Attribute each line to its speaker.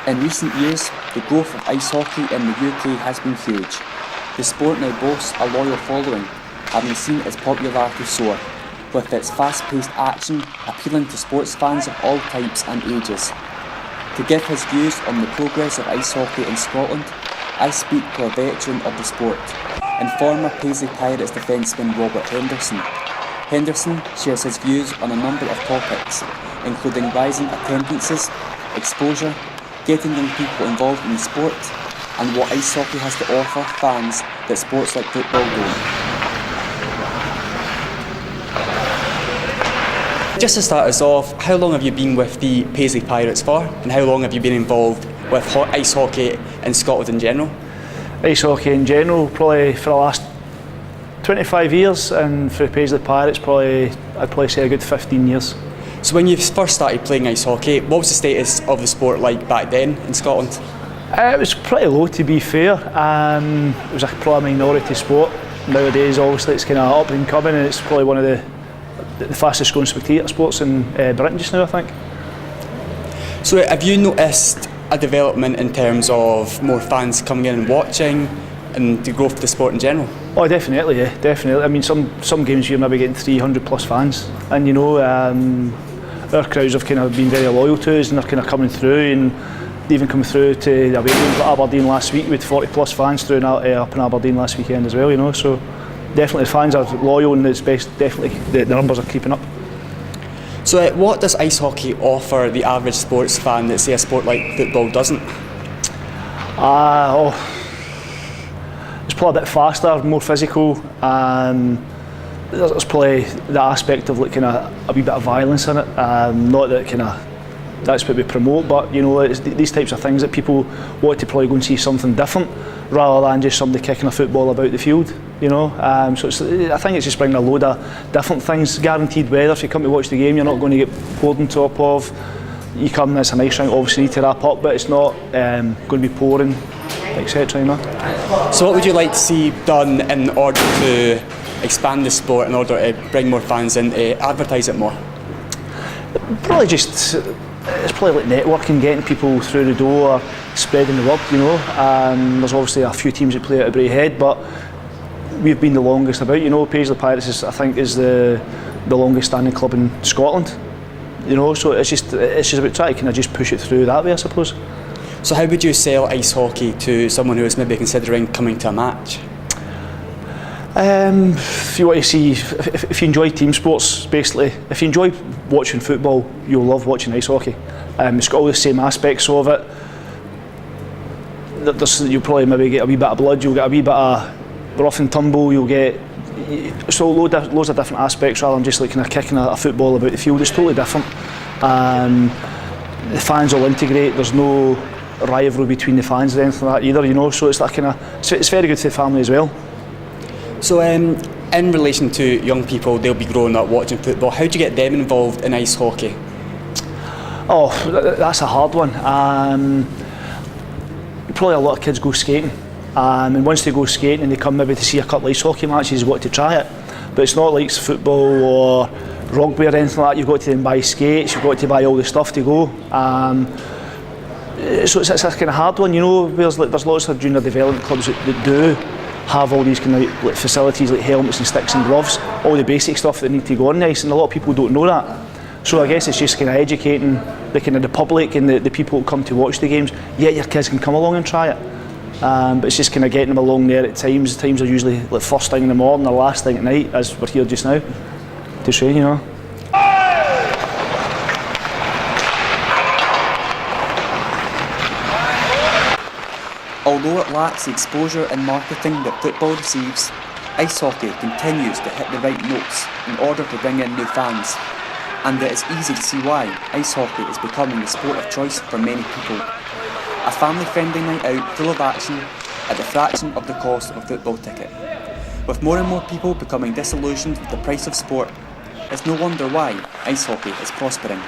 Speaker 1: In recent years, the growth of ice hockey in the UK has been huge. The sport now boasts a loyal following, having seen its popularity soar, with its fast-paced action appealing to sports fans of all types and ages. To give his views on the progress of ice hockey in Scotland, I speak to a veteran of the sport, and former Paisley Pirates defenceman Robert Henderson. Henderson shares his views on a number of topics, including rising attendances, exposure, getting young people involved in the sport, and what ice hockey has to offer fans that sports like football don't. Just to start us off, how long have you been with the Paisley Pirates for, and how long have you been involved with ice hockey in Scotland in general?
Speaker 2: Ice hockey in general, probably for the last 25 years, and for the Paisley Pirates, I'd probably say a good 15 years.
Speaker 1: So when you first started playing ice hockey, what was the status of the sport like back then in Scotland?
Speaker 2: It was pretty low, to be fair. It was probably a minority sport. Nowadays, obviously, it's kind of up and coming, and it's probably one of the fastest growing spectator sports in Britain just now, I think.
Speaker 1: So have you noticed a development in terms of more fans coming in and watching, and the growth of the sport in general?
Speaker 2: Oh, definitely, yeah, definitely. I mean, some games you're maybe getting 300 plus fans, and our crowds have kind of been very loyal to us, and they're kind of coming through, and they even come through to the away games at Aberdeen last week with 40 plus fans through up in Aberdeen last weekend as well. So definitely the fans are loyal, and it's best, definitely the numbers are keeping up.
Speaker 1: So what does ice hockey offer the average sports fan that, say, a sport like football doesn't?
Speaker 2: It's probably a bit faster, more physical. There's probably the aspect of kind of a wee bit of violence in it. Not that that's what we promote, but it's these types of things that people want to probably go and see something different rather than just somebody kicking a football about the field. So I think it's just bringing a load of different things. Guaranteed weather. If you come to watch the game, you're not going to get poured on top of. You come, it's a nice round. Obviously, you need to wrap up, but it's not going to be pouring, etc.
Speaker 1: So, what would you like to see done in order to expand the sport, in order to bring more fans in, to advertise it more?
Speaker 2: Probably just, it's probably like networking, getting people through the door, spreading the word. There's obviously a few teams that play out of Braehead, but we've been the longest about. Paisley Pirates I think is the longest standing club in Scotland. So it's just about trying to kind of just push it through that way, I suppose.
Speaker 1: So how would you sell ice hockey to someone who is maybe considering coming to a match?
Speaker 2: If you want to see, if you enjoy team sports, basically, if you enjoy watching football, you'll love watching ice hockey. It's got all the same aspects of it. You'll probably maybe get a wee bit of blood, you'll get a wee bit of rough and tumble, you'll get loads of different aspects rather than just like kind of kicking a football about the field. It's totally different. The fans will integrate. There's no rivalry between the fans or anything like that either. So it's that kind of, it's very good for the family as well.
Speaker 1: So in relation to young people, they'll be growing up watching football. How do you get them involved in ice hockey?
Speaker 2: Oh, that's a hard one. Probably a lot of kids go skating. And once they go skating and they come maybe to see a couple of ice hockey matches, they've got to try it. But it's not like football or rugby or anything like that. You've got to then buy skates, you've got to buy all the stuff to go. So it's a kind of hard one, there's lots of junior development clubs that do have all these kind of like facilities like helmets and sticks and gloves, all the basic stuff that need to go on the ice, and a lot of people don't know that. So I guess it's just kind of educating the public and the people who come to watch the games. Yeah, your kids can come along and try it. But it's just kind of getting them along there at times. Times are usually like first thing in the morning or last thing at night, as we're here just now to train.
Speaker 1: Although it lacks the exposure and marketing that football receives, ice hockey continues to hit the right notes in order to bring in new fans, and it is easy to see why ice hockey is becoming the sport of choice for many people. A family-friendly night out full of action at the fraction of the cost of a football ticket. With more and more people becoming disillusioned with the price of sport, it's no wonder why ice hockey is prospering.